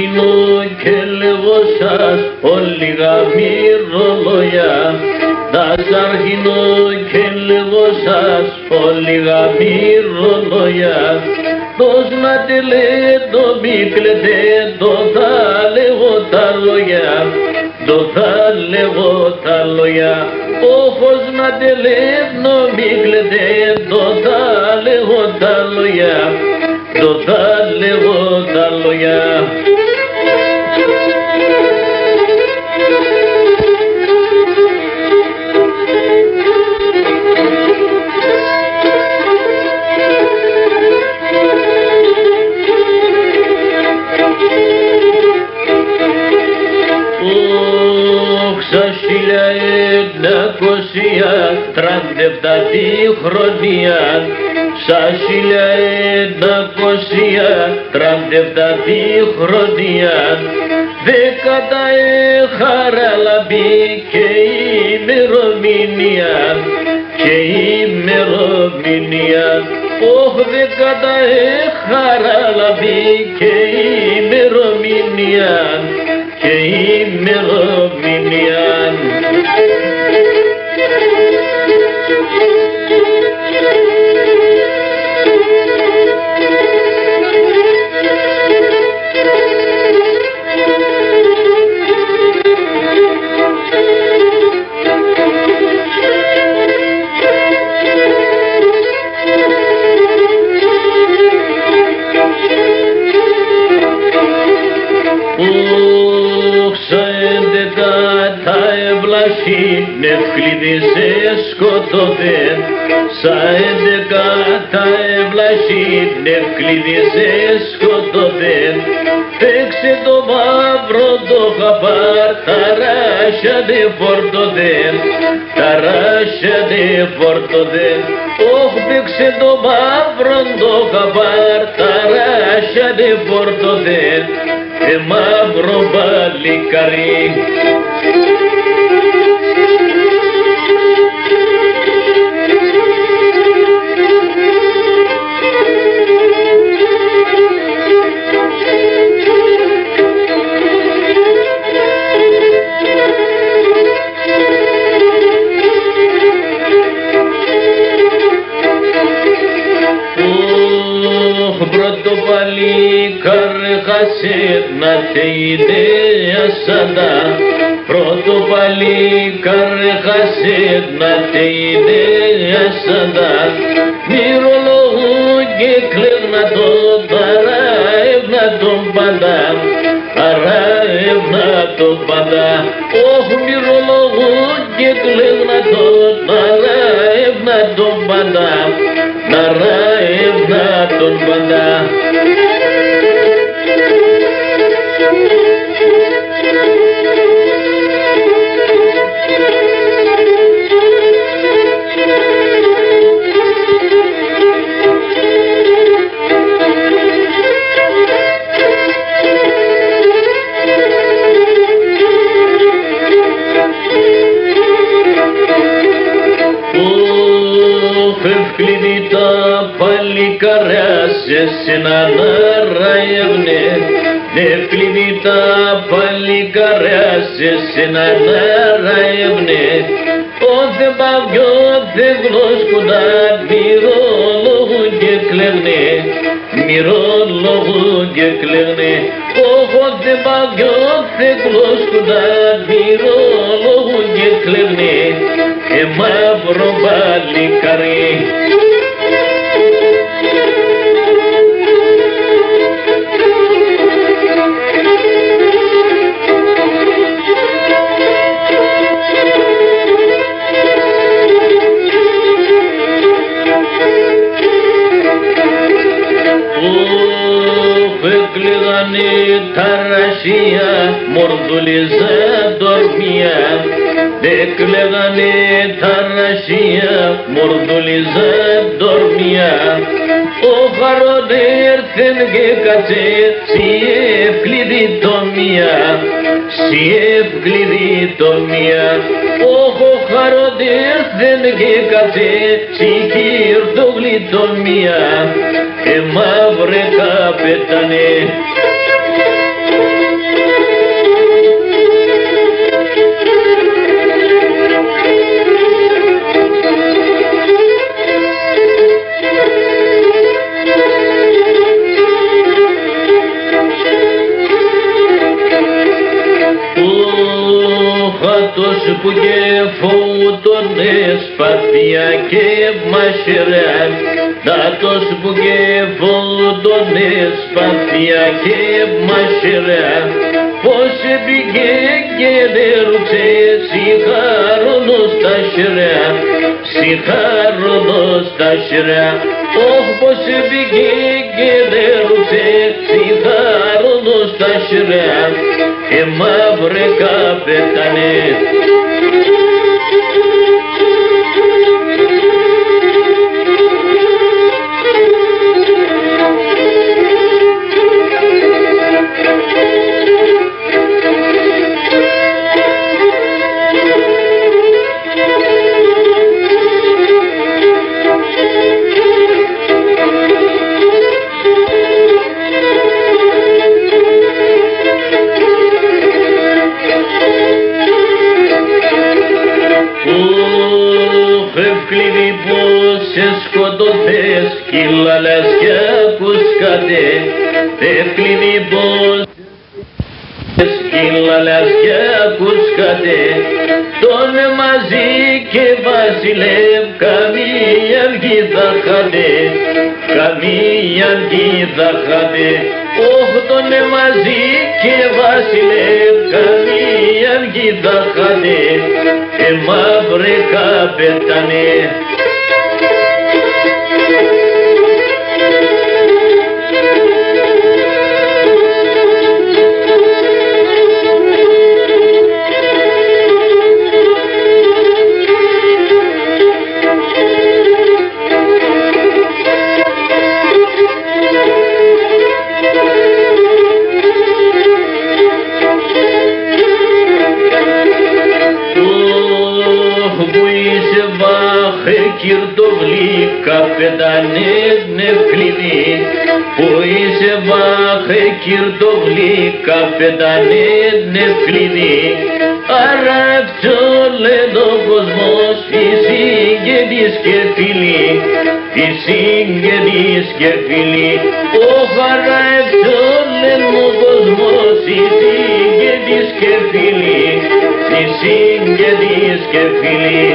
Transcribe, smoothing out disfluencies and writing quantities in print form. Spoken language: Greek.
γίνω και λέγω σας όλη γαμυρολόγια. Θα σας γίνω και λέγω σας όλη γαμυρολόγια. Δώσ' να τε λέτε μη κλαίτε, το θα λέγω τα λόγια, το θα λέγω τα λόγια. Όχος να τε λέτε μη κλαίτε, το θα λέγω τα λόγια, το θα λέγω τα λόγια. Τραντευτάτη χρονιά, σαν 1937 χρονιά, δέκατα χαραλαμπή και ημερομηνία, και ημερομηνία. Όχ, δέκατα χαραλαμπή και ημερομηνία, και ημερομηνία. Νευκλήδισε σκοτωθέν, σαν 11 ευλασί, νευκλήδισε σκοτωθέν. Παίξε το μαύρο το χαπάρ, τα ράσια δε φορτωθέν, τα ράσια δε φορτωθέν. Όχ, παίξε το μαύρο το χαπάρ, τα ράσια δε φορτωθέν, μαύρο παλικαρί. Να τε ιδέα σαντά, πρώτο παλίκαρ χάσε να τε ιδέα σαντά. Μυρολογού και κλαίγνα το παραεύνα τον πάντα, παραεύνα τον πάντα. Όχ, μυρολογού και κλαίγνα το παραεύνα τον πάντα, παραεύνα τον πάντα. Σε να ναραεύνε, νευκλίνει τα παλικαριά σε να ναραεύνε. Όθε παυκιό θε γλώσκοντα, μυρόλογου και κλαίγνε, μυρόλογου και κλαίγνε. Όθε παυκιό θε γλώσκοντα, μυρόλογου και κλαίγνε, μαύρο παλικαρί. Μορδουλίζα dormia, de κλαίγανε τα ρασία, μορδουλίζα dormia. Ο χαρονέρθεν και κάτσε, σι ευκλειδιτομία, σι ευκλειδιτομία. Ο χαρονέρθεν και κάτσε, σι κυρτογλιτομία, μαύρε καπετάνε. χάτος που κεφούτωνε σπαθιά και μαχαιρά, χάτος που κεφούτωνε σπαθιά και μαχαιρά, πως πήγε και δεν ρούξε συγχαρόνος τα σειρά, συγχαρόνος τα σειρά. Όχι πως πήγε και δεν ρούξε συγχαρόνος τα σειρά, και μαύρε καπετάνε. Ευκλήδη πως σε σκοτωθές κύλα λασκιά πως κατέ, ευκλήδη πως σε κύλα λασκιά πως κατέ, τον μαζί και βασιλεύ καμίαν γίδα χατέ, καμίαν γίδα χατέ. Όχι τον μαζί και βασιλεύ καμίαν γίδα χατέ, και μαύρε καπετάνε. Κυρτοβλή καπετάνε νευκληδί, που είσαι βάχε κυρτοβλή καπετάνε νευκληδί, άρα αυτό λένε ο κόσμος οι συγγενείς και φίλοι, οι συγγενείς και φίλοι. Όχι άρα αυτό λένε ο κόσμος οι συγγενείς και φίλοι, οι συγγενείς και φίλοι.